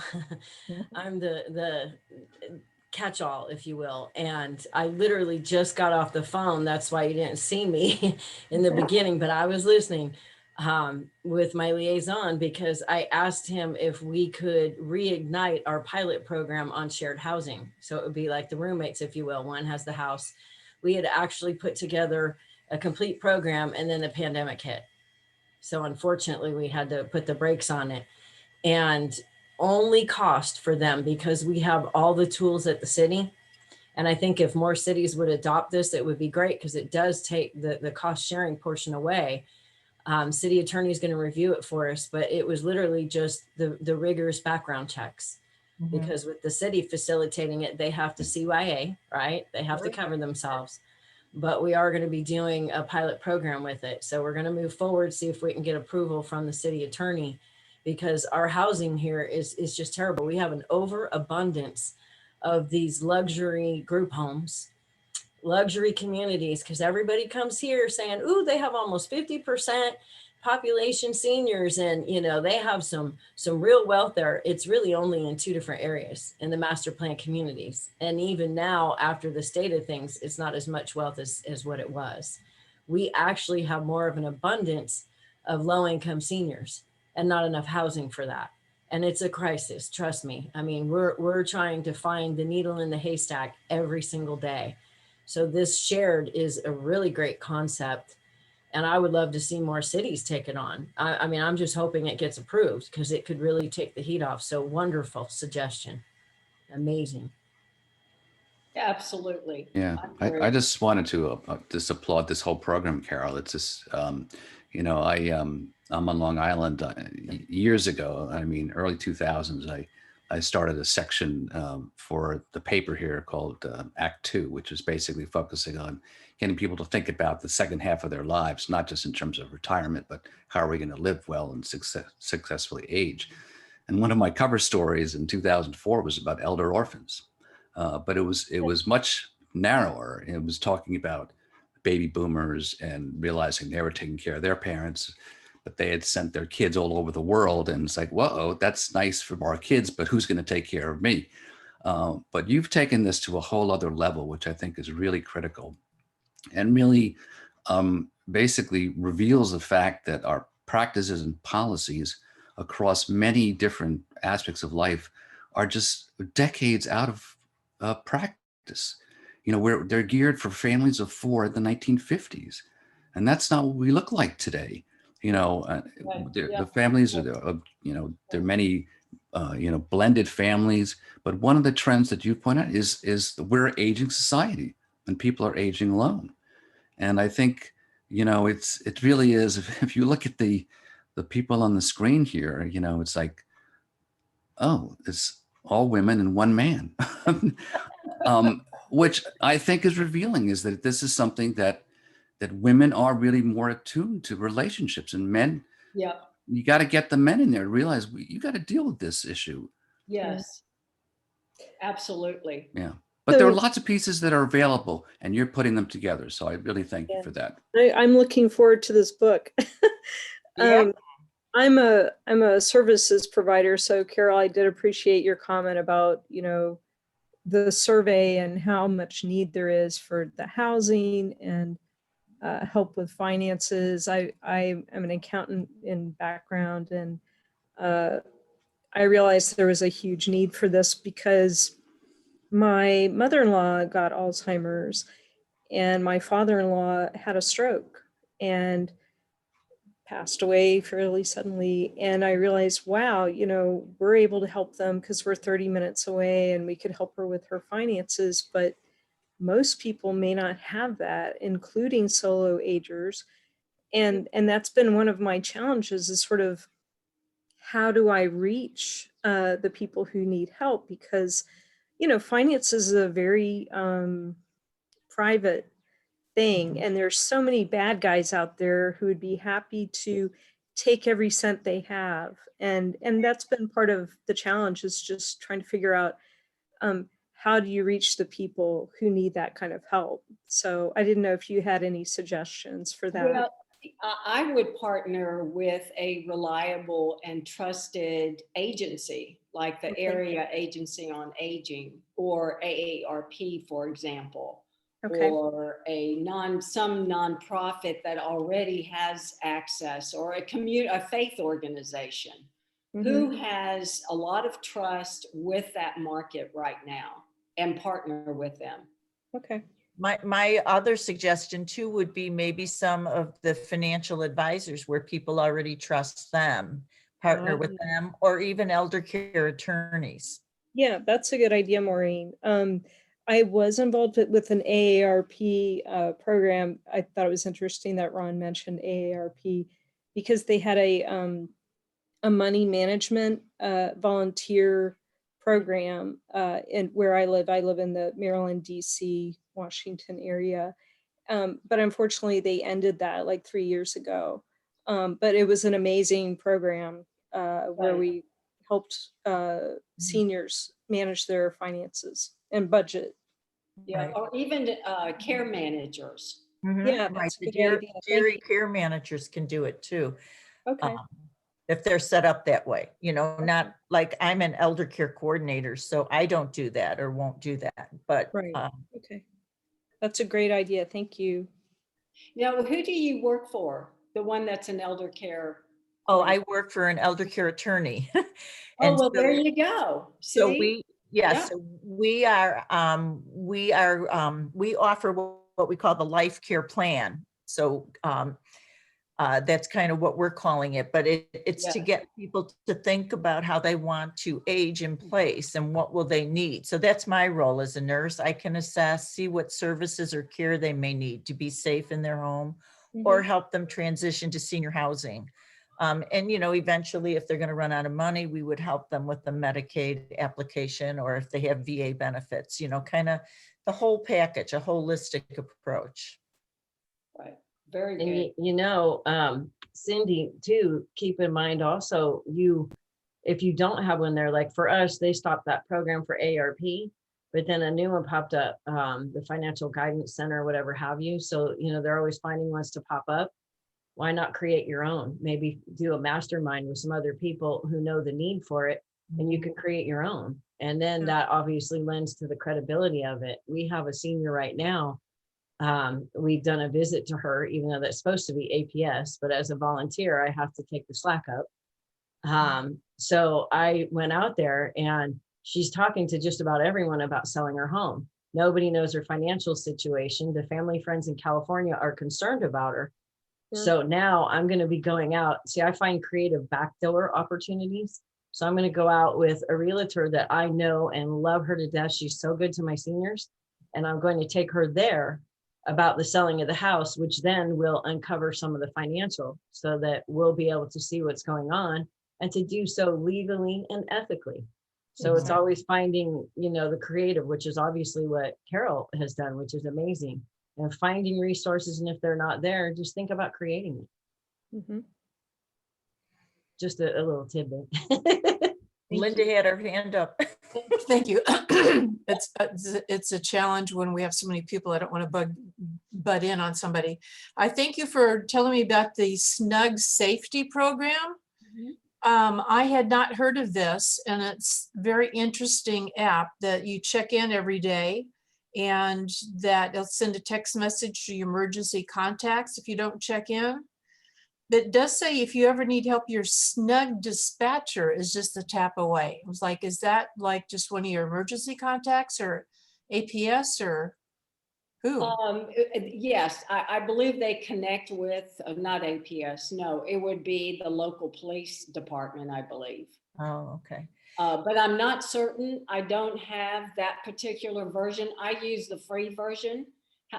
I'm the catch-all, if you will. And I literally just got off the phone. That's why you didn't see me in the beginning, but I was listening with my liaison because I asked him if we could reignite our pilot program on shared housing. So it would be like the roommates, if you will. One has the house. We had actually put together a complete program and then the pandemic hit. So unfortunately, we had to put the brakes on it. And only cost for them because we have all the tools at the city. And I think if more cities would adopt this, it would be great because it does take the cost sharing portion away. City attorney is going to review it for us, but it was literally just the rigorous background checks. Because with the city facilitating it, they have to CYA, right? They have to cover themselves. But we are going to be doing a pilot program with it. So we're going to move forward, see if we can get approval from the city attorney, because our housing here is just terrible. We have an overabundance of these luxury group homes, luxury communities, because everybody comes here saying, ooh, they have almost 50% population seniors and, you know, they have some real wealth there. It's really only in 2 different areas in the master plan communities. And even now, after the state of things, it's not as much wealth as what it was. We actually have more of an abundance of low-income seniors and not enough housing for that. And it's a crisis, trust me. I mean, we're trying to find the needle in the haystack every single day. So this shared is a really great concept. And I would love to see more cities take it on. I mean, I'm just hoping it gets approved because it could really take the heat off. So wonderful suggestion. Amazing. Absolutely. Yeah, I just wanted to just applaud this whole program, Carol. It's just, you know, I'm on Long Island years ago. I mean, early 2000s. I I started a section for the paper here called Act Two, which is basically focusing on getting people to think about the second half of their lives, not just in terms of retirement, but how are we going to live well and successfully age. And one of my cover stories in 2004 was about elder orphans, but it was much narrower. It was talking about baby boomers and realizing they were taking care of their parents, but they had sent their kids all over the world. And it's like, whoa, that's nice for our kids, but who's going to take care of me? But you've taken this to a whole other level, which I think is really critical and really basically reveals the fact that our practices and policies across many different aspects of life are just decades out of practice. You know, where they're geared for families of four in the 1950s. And that's not what we look like today. You know, the families are, you know, there are many, you know, blended families. But one of the trends that you point out is we're an aging society and people are aging alone. And I think, you know, it really is, if you look at the people on the screen here, you know, it's like, oh, it's all women and one man. Which I think is revealing, is that this is something that women are really more attuned to relationships, and men, you got to get the men in there to realize you got to deal with this issue. Yes, absolutely. Yeah. But there are lots of pieces that are available and you're putting them together. So I really thank you for that. I'm looking forward to this book. I'm a services provider. So Carol, I did appreciate your comment about, you know, the survey and how much need there is for the housing and help with finances. I am an accountant in background, and I realized there was a huge need for this because my mother-in-law got Alzheimer's and my father-in-law had a stroke and passed away fairly suddenly. And I realized, wow, you know, we're able to help them because we're 30 minutes away and we could help her with her finances. But most people may not have that, including solo agers. And that's been one of my challenges, is sort of, how do I reach the people who need help? Because, you know, finances is a very private thing, and there's so many bad guys out there who would be happy to take every cent they have, and that's been part of the challenge, is just trying to figure out how do you reach the people who need that kind of help. So I didn't know if you had any suggestions for that. Well, I would partner with a reliable and trusted agency, like the Area Agency on Aging, or AARP, for example. Or some nonprofit that already has access, or a faith organization who has a lot of trust with that market right now, and partner with them. My other suggestion too would be maybe some of the financial advisors where people already trust them, partner with them, or even elder care attorneys. Yeah, that's a good idea, Maureen. I was involved with an AARP program. I thought it was interesting that Ron mentioned AARP because they had a money management volunteer program in where I live. I live in the Maryland, DC, Washington area. But unfortunately, they ended that like 3 years ago. But it was an amazing program where we helped seniors manage their finances and budget. Or even care managers. Yeah, that's a good idea. Dairy care managers can do it too. If they're set up that way, you know, not like I'm an elder care coordinator, so I don't do that or won't do that. But that's a great idea. Thank you. Now, who do you work for? The one that's an elder care? Oh, I work for an elder care attorney. And well, there you go. See? So we offer what we call the life care plan. So that's kind of what we're calling it, but it's to get people to think about how they want to age in place and what will they need. So that's my role as a nurse. I can assess, see what services or care they may need to be safe in their home or help them transition to senior housing. And, you know, eventually if they're going to run out of money, we would help them with the Medicaid application, or if they have VA benefits, you know, kind of the whole package, a holistic approach. Right. Very And good. you know, Cindy, too, keep in mind also, if you don't have one there, like for us, they stopped that program for ARP, but then a new one popped up, the Financial Guidance Center, whatever have you. So, you know, they're always finding ones to pop up. Why not create your own? Maybe do a mastermind with some other people who know the need for it, and you can create your own. And then that obviously lends to the credibility of it. We have a senior right now. We've done a visit to her, even though that's supposed to be APS, but as a volunteer, I have to take the slack up. So I went out there and she's talking to just about everyone about selling her home. Nobody knows her financial situation. The family friends in California are concerned about her. So now I'm going to be going out. See, I find creative backdoor opportunities. So I'm going to go out with a realtor that I know and love her to death. She's so good to my seniors. And I'm going to take her there about the selling of the house, which then will uncover some of the financial so that we'll be able to see what's going on and to do so legally and ethically. So it's always finding, you know, the creative, which is obviously what Carol has done, which is amazing. And finding resources, and if they're not there, just think about creating it. Just a little tidbit. Linda had her hand up. Thank you. It's a challenge when we have so many people. I don't want to butt in on somebody. I thank you for telling me about the Snug Safety Program. I had not heard of this, and it's a very interesting app that you check in every day, and that they'll send a text message to your emergency contacts if you don't check in. But it does say if you ever need help, your Snug dispatcher is just a tap away. I was like, is that like just one of your emergency contacts or APS or who? Yes, I believe they connect with, not APS, no, it would be the local police department, I believe. Oh, okay. But I'm not certain. I don't have that particular version. I use the free version.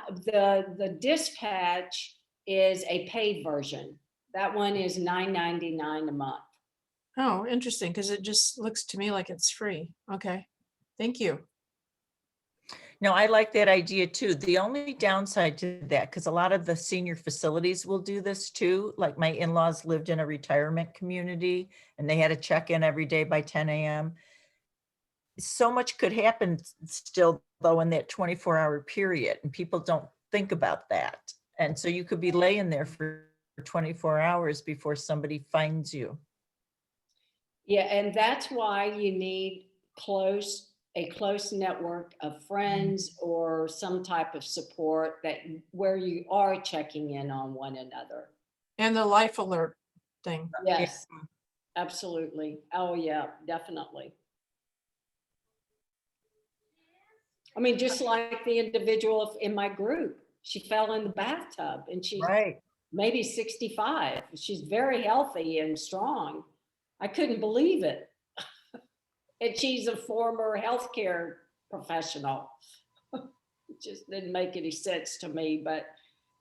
The dispatch is a paid version. That one is $9.99 a month. Oh, interesting, because it just looks to me like it's free. Okay, thank you. No, I like that idea too. The only downside to that, because a lot of the senior facilities will do this too. Like my in-laws lived in a retirement community and they had to check in every day by 10 a.m. So much could happen still though in that 24-hour period, and people don't think about that. And so you could be laying there for 24 hours before somebody finds you. Yeah, and that's why you need a close network of friends or some type of support where you are checking in on one another. And the life alert thing. Yes, absolutely. Oh yeah, definitely. I mean, just like the individual in my group, she fell in the bathtub and she's maybe 65. She's very healthy and strong. I couldn't believe it. And she's a former healthcare professional. It just didn't make any sense to me, but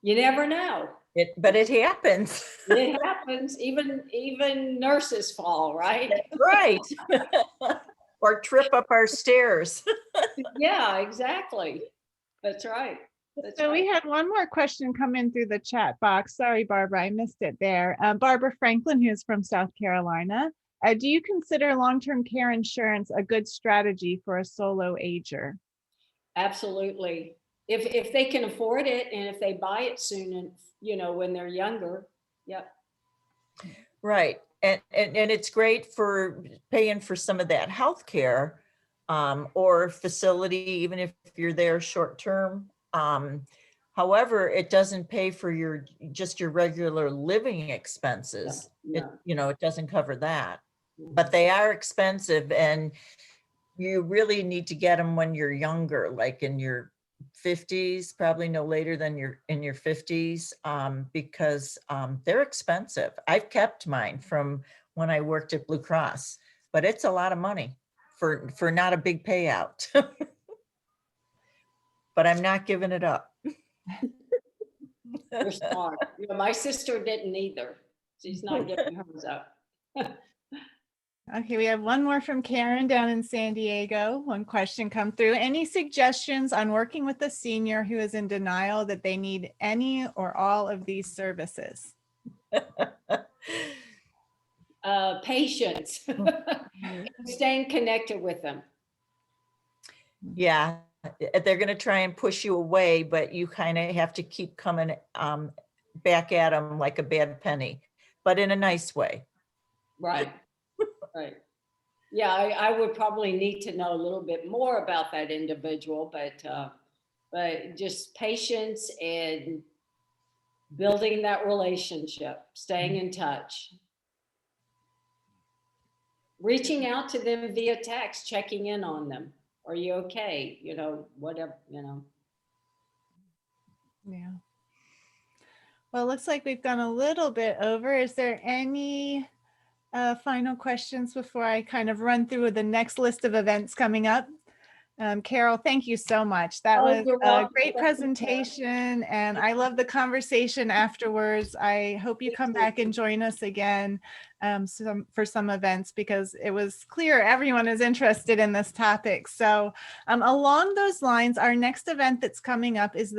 you never know. But it happens. It happens. Even nurses fall, right? Right. Or trip up our stairs. Yeah, exactly. That's right. So we had one more question come in through the chat box. Sorry, Barbara, I missed it there. Barbara Franklin, who's from South Carolina. Do you consider long-term care insurance a good strategy for a solo ager? Absolutely. If they can afford it and if they buy it soon and, you know, when they're younger. Yep. Right. And it's great for paying for some of that health care or facility, even if you're there short term. However, it doesn't pay for your regular living expenses. No. It doesn't cover that. But they are expensive, and you really need to get them when you're younger, like in your 50s, probably no later than in your 50s, because they're expensive. I've kept mine from when I worked at Blue Cross, but it's a lot of money for not a big payout. But I'm not giving it up. You're smart. You know, my sister didn't either. She's not giving hers up. Okay, we have one more from Karen down in San Diego. One question come through. Any suggestions on working with a senior who is in denial that they need any or all of these services? Patience. Staying connected with them. Yeah, they're going to try and push you away, but you kind of have to keep coming back at them like a bad penny, but in a nice way. Right. Right. Yeah, I would probably need to know a little bit more about that individual, but just patience and building that relationship, staying in touch. Reaching out to them via text, checking in on them. Are you okay? You know, whatever, you know. Yeah. Well, it looks like we've gone a little bit over. Is there any final questions before I kind of run through the next list of events coming up? Carol, thank you so much. That was You're a welcome. great presentation, and I love the conversation afterwards. I hope you come back and join us again for some events, because it was clear everyone is interested in this topic. So along those lines, our next event that's coming up is the